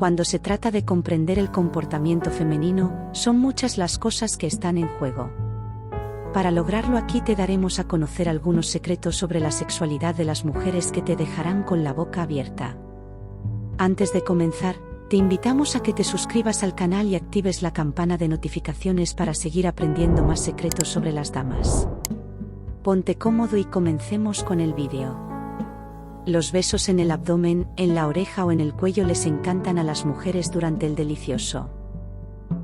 Cuando se trata de comprender el comportamiento femenino, son muchas las cosas que están en juego. Para lograrlo aquí te daremos a conocer algunos secretos sobre la sexualidad de las mujeres que te dejarán con la boca abierta. Antes de comenzar, te invitamos a que te suscribas al canal y actives la campana de notificaciones para seguir aprendiendo más secretos sobre las damas. Ponte cómodo y comencemos con el vídeo. Los besos en el abdomen, en la oreja o en el cuello les encantan a las mujeres durante el delicioso.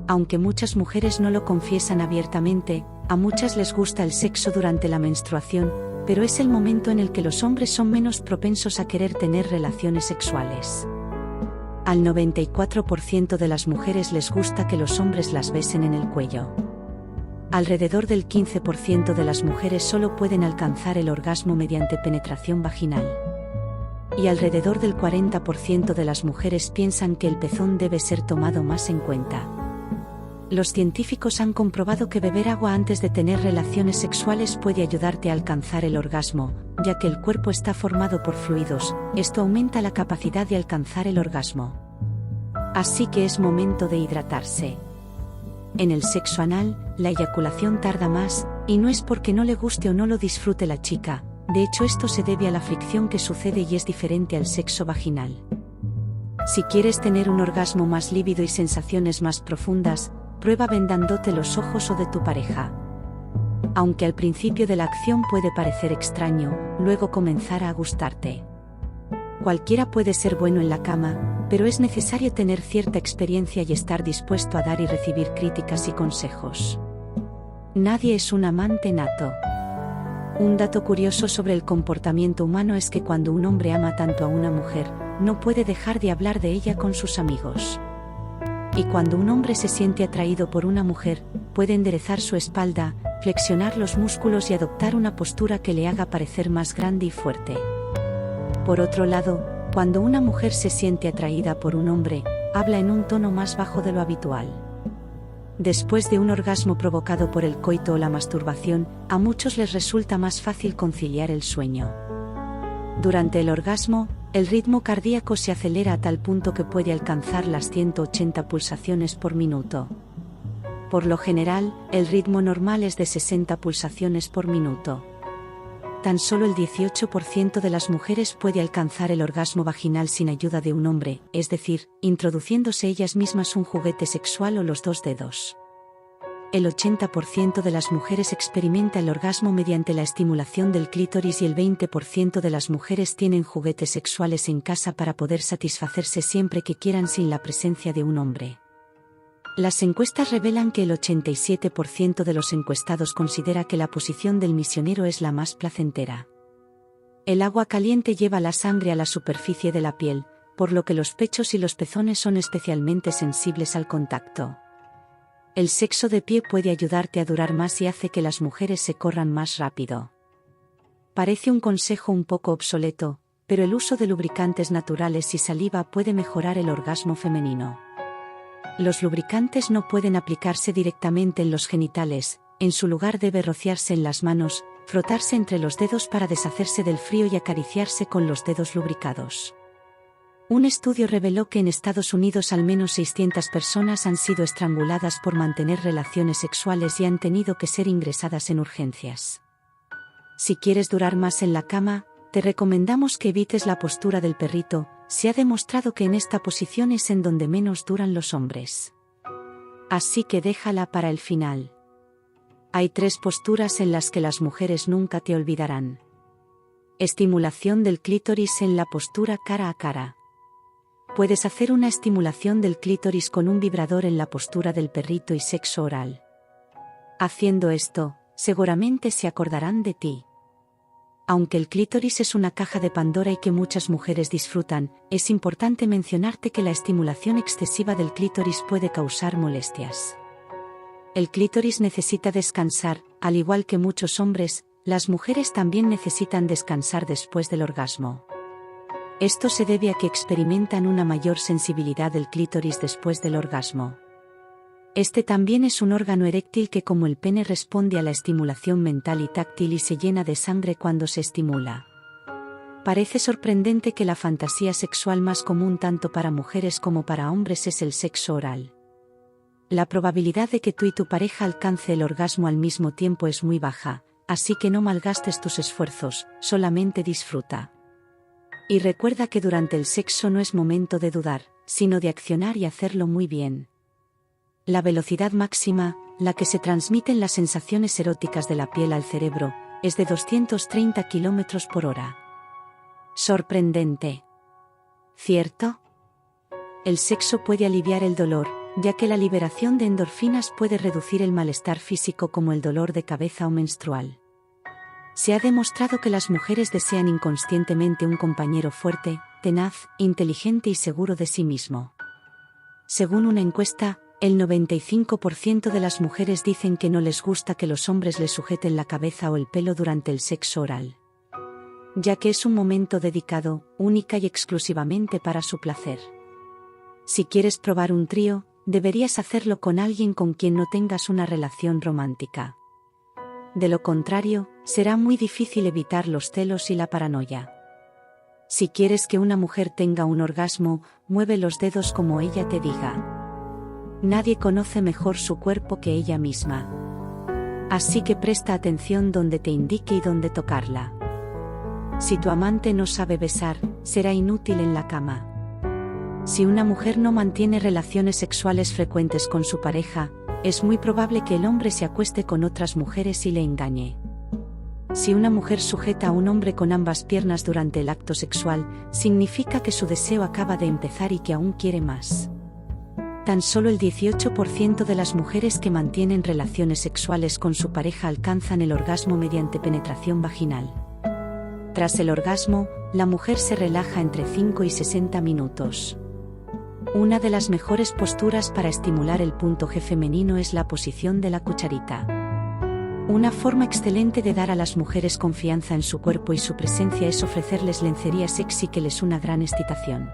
Aunque muchas mujeres no lo confiesan abiertamente, a muchas les gusta el sexo durante la menstruación, pero es el momento en el que los hombres son menos propensos a querer tener relaciones sexuales. Al 94% de las mujeres les gusta que los hombres las besen en el cuello. Alrededor del 15% de las mujeres solo pueden alcanzar el orgasmo mediante penetración vaginal. Y alrededor del 40% de las mujeres piensan que el pezón debe ser tomado más en cuenta. Los científicos han comprobado que beber agua antes de tener relaciones sexuales puede ayudarte a alcanzar el orgasmo, ya que el cuerpo está formado por fluidos, esto aumenta la capacidad de alcanzar el orgasmo. Así que es momento de hidratarse. En el sexo anal, la eyaculación tarda más, y no es porque no le guste o no lo disfrute la chica, de hecho esto se debe a la fricción que sucede y es diferente al sexo vaginal. Si quieres tener un orgasmo más lívido y sensaciones más profundas, prueba vendándote los ojos o de tu pareja. Aunque al principio de la acción puede parecer extraño, luego comenzará a gustarte. Cualquiera puede ser bueno en la cama, pero es necesario tener cierta experiencia y estar dispuesto a dar y recibir críticas y consejos. Nadie es un amante nato. Un dato curioso sobre el comportamiento humano es que cuando un hombre ama tanto a una mujer, no puede dejar de hablar de ella con sus amigos. Y cuando un hombre se siente atraído por una mujer, puede enderezar su espalda, flexionar los músculos y adoptar una postura que le haga parecer más grande y fuerte. Por otro lado, cuando una mujer se siente atraída por un hombre, habla en un tono más bajo de lo habitual. Después de un orgasmo provocado por el coito o la masturbación, a muchos les resulta más fácil conciliar el sueño. Durante el orgasmo, el ritmo cardíaco se acelera a tal punto que puede alcanzar las 180 pulsaciones por minuto. Por lo general, el ritmo normal es de 60 pulsaciones por minuto. Tan solo el 18% de las mujeres puede alcanzar el orgasmo vaginal sin ayuda de un hombre, es decir, introduciéndose ellas mismas un juguete sexual o los dos dedos. El 80% de las mujeres experimenta el orgasmo mediante la estimulación del clítoris y el 20% de las mujeres tienen juguetes sexuales en casa para poder satisfacerse siempre que quieran sin la presencia de un hombre. Las encuestas revelan que el 87% de los encuestados considera que la posición del misionero es la más placentera. El agua caliente lleva la sangre a la superficie de la piel, por lo que los pechos y los pezones son especialmente sensibles al contacto. El sexo de pie puede ayudarte a durar más y hace que las mujeres se corran más rápido. Parece un consejo un poco obsoleto, pero el uso de lubricantes naturales y saliva puede mejorar el orgasmo femenino. Los lubricantes no pueden aplicarse directamente en los genitales, en su lugar debe rociarse en las manos, frotarse entre los dedos para deshacerse del frío y acariciarse con los dedos lubricados. Un estudio reveló que en Estados Unidos al menos 600 personas han sido estranguladas por mantener relaciones sexuales y han tenido que ser ingresadas en urgencias. Si quieres durar más en la cama, te recomendamos que evites la postura del perrito, se ha demostrado que en esta posición es en donde menos duran los hombres. Así que déjala para el final. Hay 3 posturas en las que las mujeres nunca te olvidarán. Estimulación del clítoris en la postura cara a cara. Puedes hacer una estimulación del clítoris con un vibrador en la postura del perrito y sexo oral. Haciendo esto, seguramente se acordarán de ti. Aunque el clítoris es una caja de Pandora y que muchas mujeres disfrutan, es importante mencionarte que la estimulación excesiva del clítoris puede causar molestias. El clítoris necesita descansar, al igual que muchos hombres, las mujeres también necesitan descansar después del orgasmo. Esto se debe a que experimentan una mayor sensibilidad del clítoris después del orgasmo. Este también es un órgano eréctil que como el pene responde a la estimulación mental y táctil y se llena de sangre cuando se estimula. Parece sorprendente que la fantasía sexual más común tanto para mujeres como para hombres es el sexo oral. La probabilidad de que tú y tu pareja alcance el orgasmo al mismo tiempo es muy baja, así que no malgastes tus esfuerzos, solamente disfruta. Y recuerda que durante el sexo no es momento de dudar, sino de accionar y hacerlo muy bien. La velocidad máxima, la que se transmiten las sensaciones eróticas de la piel al cerebro, es de 230 km por hora. Sorprendente. ¿Cierto? El sexo puede aliviar el dolor, ya que la liberación de endorfinas puede reducir el malestar físico como el dolor de cabeza o menstrual. Se ha demostrado que las mujeres desean inconscientemente un compañero fuerte, tenaz, inteligente y seguro de sí mismo. Según una encuesta, el 95% de las mujeres dicen que no les gusta que los hombres les sujeten la cabeza o el pelo durante el sexo oral, ya que es un momento dedicado, única y exclusivamente para su placer. Si quieres probar un trío, deberías hacerlo con alguien con quien no tengas una relación romántica. De lo contrario, será muy difícil evitar los celos y la paranoia. Si quieres que una mujer tenga un orgasmo, mueve los dedos como ella te diga. Nadie conoce mejor su cuerpo que ella misma. Así que presta atención donde te indique y dónde tocarla. Si tu amante no sabe besar, será inútil en la cama. Si una mujer no mantiene relaciones sexuales frecuentes con su pareja, es muy probable que el hombre se acueste con otras mujeres y le engañe. Si una mujer sujeta a un hombre con ambas piernas durante el acto sexual, significa que su deseo acaba de empezar y que aún quiere más. Tan solo el 18% de las mujeres que mantienen relaciones sexuales con su pareja alcanzan el orgasmo mediante penetración vaginal. Tras el orgasmo, la mujer se relaja entre 5 y 60 minutos. Una de las mejores posturas para estimular el punto G femenino es la posición de la cucharita. Una forma excelente de dar a las mujeres confianza en su cuerpo y su presencia es ofrecerles lencería sexy que les una gran excitación.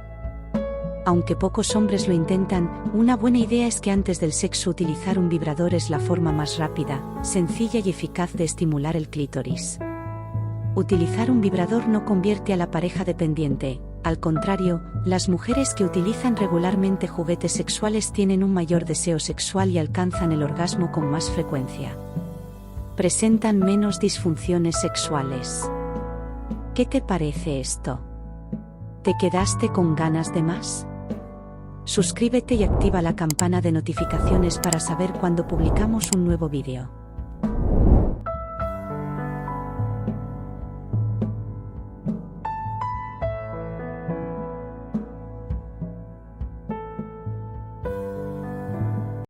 Aunque pocos hombres lo intentan, una buena idea es que antes del sexo utilizar un vibrador es la forma más rápida, sencilla y eficaz de estimular el clítoris. Utilizar un vibrador no convierte a la pareja dependiente. Al contrario, las mujeres que utilizan regularmente juguetes sexuales tienen un mayor deseo sexual y alcanzan el orgasmo con más frecuencia. Presentan menos disfunciones sexuales. ¿Qué te parece esto? ¿Te quedaste con ganas de más? Suscríbete y activa la campana de notificaciones para saber cuando publicamos un nuevo vídeo.